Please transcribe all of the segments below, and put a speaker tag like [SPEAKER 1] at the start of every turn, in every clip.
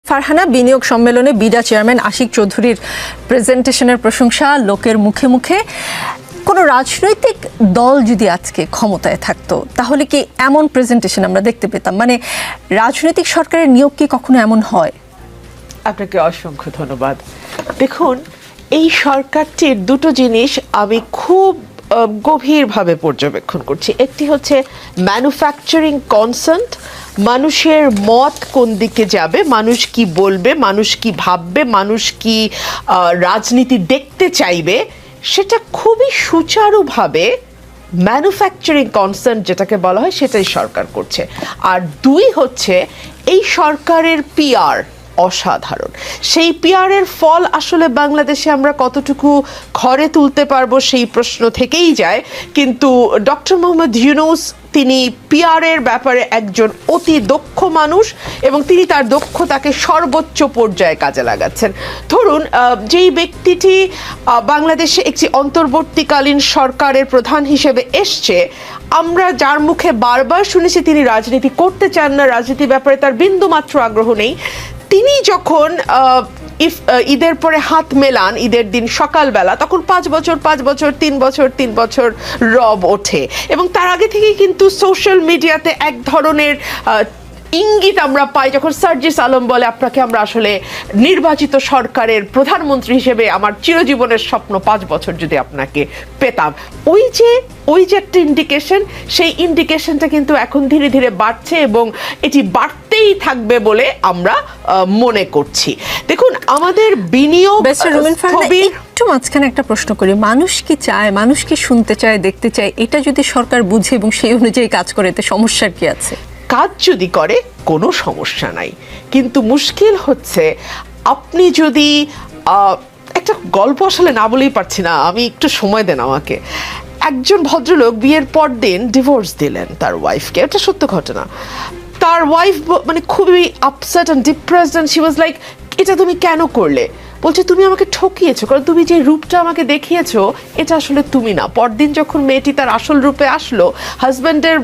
[SPEAKER 1] ফারহানা বিনিয়োগ সম্মেলনে BIDA chairman Ashiq চৌধুরীর প্রেজেন্টেশনের প্রশংসা লোকের মুখে মুখে। কোনো রাজনৈতিক দল যদি আজকে ক্ষমতায় থাকতো তাহলে কি এমন প্রেজেন্টেশন আমরা দেখতে পেতাম? মানে রাজনৈতিক সরকারের নিয়োগ কি কখনো এমন হয়?
[SPEAKER 2] আপনাকে অসংখ্য ধন্যবাদ। দেখুন, এই সরকারটির দুটো জিনিস আমি খুব গভীরভাবে পর্যবেক্ষণ করছি। একটি হচ্ছে ম্যানুফ্যাকচারিং কনসেন্ট, মানুষের মত কোন দিকে যাবে, মানুষ কি বলবে, মানুষ কি ভাববে, মানুষ কি রাজনীতি দেখতে চাইবে, সেটা খুবই সুচারুভাবে ম্যানুফ্যাকচারিং কনসেন্ট যেটাকে বলা হয় সেটাই সরকার করছে। আর দুই হচ্ছে এই সরকারের পিআর অসাধারণ। সেই পিআরের ফল আসলে বাংলাদেশে আমরা কতটুকু ঘরে তুলতে পারবো সেই প্রশ্ন থেকেই যায়। কিন্তু ডক্টর মোহাম্মদ ইউনূস তিনি পিআরের ব্যাপারে একজন অতি দক্ষ মানুষ এবং তিনি তার দক্ষতাকে সর্বোচ্চ পর্যায়ে কাজে লাগাচ্ছেন। ধরুন, যেই ব্যক্তিটি বাংলাদেশে একটি অন্তর্বর্তীকালীন সরকারের প্রধান হিসেবে এসছে, আমরা যার মুখে বারবার শুনেছি তিনি রাজনীতি করতে চান না, রাজনীতির ব্যাপারে তার বিন্দুমাত্র আগ্রহ নেই, তিনি যখন ঈদের পরে হাত মেলান ঈদের দিন সকালবেলা, তখন 5 বছর 5 বছর 3 বছর 3 বছর রব ওঠে। এবং তার আগে থেকেই কিন্তু সোশ্যাল মিডিয়াতে এক ধরনের ইঙ্গিত আমরা পাই যখন সার্জিস আলম বলে আপনাকে আমরা আসলে নির্বাচিত সরকারের প্রধানমন্ত্রী হিসেবে আমার চিরজীবনের স্বপ্ন 5 বছর যদি আপনাকে পেতাম। ওই যে একটা ইন্ডিকেশন, সেই ইন্ডিকেশনটা কিন্তু এখন ধীরে ধীরে বাড়ছে এবং এটি বাড়তেই থাকবে বলে আমরা মনে করছি। দেখুন, আমাদের বিনিয়োগ
[SPEAKER 1] একটু মাঝখানে একটা প্রশ্ন করি, মানুষ কি চায়, মানুষ কি শুনতে চায়, দেখতে চায়, এটা যদি সরকার বুঝে এবং সেই অনুযায়ী কাজ করে এতে সমস্যার কি আছে?
[SPEAKER 2] কাজ যদি করে কোনো সমস্যা নাই, কিন্তু মুশকিল হচ্ছে আপনি যদি একটা গল্প আসলে না বলেই পারছি না, আমি একটু সময় দেন আমাকে। একজন ভদ্রলোক বিয়ের পর দিন ডিভোর্স দিলেন তার ওয়াইফকে, এটা সত্য ঘটনা। তার ওয়াইফ মানে খুবই upset and depressed and she was like, এটা তুমি কেন করলে? বলছে, তুমি আমাকে ঠকিয়েছো, কারণ তুমি যে রূপটা আমাকে দেখিয়েছো এটা আসলে তুমি না। পরদিন যখন মেয়েটি তার আসল রূপে আসলো, হাজব্যান্ডের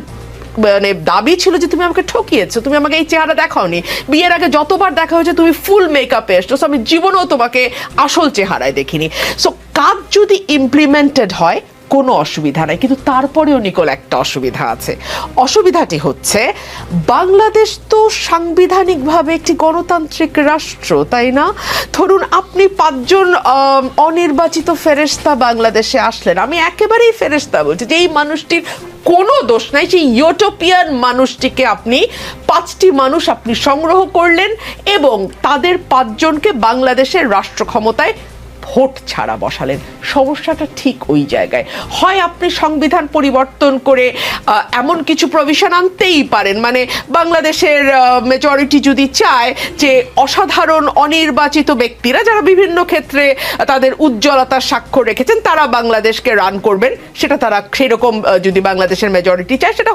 [SPEAKER 2] মানে দাবি ছিল যে তুমি আমাকে ঠকিয়েছো, তুমি আমাকে এই চেহারা দেখাওনি, বিয়ের আগে যতবার দেখা হয়েছে তুমি ফুল মেকআপে এসছো, আমি জীবনেও তোমাকে আসল চেহারায় দেখিনি। সো কাজ যদি ইমপ্লিমেন্টেড হয় কোনো অসুবিধা নাই, কিন্তু তারপরেও নিকোল একটা অসুবিধা আছে। অসুবিধাটি হচ্ছে বাংলাদেশ তো সাংবিধানিকভাবে একটি গণতান্ত্রিক রাষ্ট্র, তাই না? ধরুন, আপনি 5 জন অনির্বাচিত ফেরেশতা বাংলাদেশে আসলেন, আমি একেবারেই ফেরেশতা বলছি যে এই মানুষটির কোনো দোষ নাই, সেই ইউটোপিয়ান মানুষটিকে আপনি 5টি মানুষ আপনি সংগ্রহ করলেন এবং তাদের 5 জনকে বাংলাদেশের রাষ্ট্র ক্ষমতায় ভোট ছাড়া বসালেন। সমস্যাটা ঠিক ওই জায়গায়। হয় আপনি সংবিধান পরিবর্তন করে এমন কিছু প্রভিশন আনতেই পারেন, মানে বাংলাদেশের মেজরিটি যদি চায় যে অসাধারণ অনির্বাচিত ব্যক্তিরা যারা বিভিন্ন ক্ষেত্রে তাদের উজ্জ্বলতার স্বাক্ষর রেখেছেন তারা বাংলাদেশকে রান করবেন, সেটা তারা সেরকম যদি বাংলাদেশের মেজরিটি চায় সেটা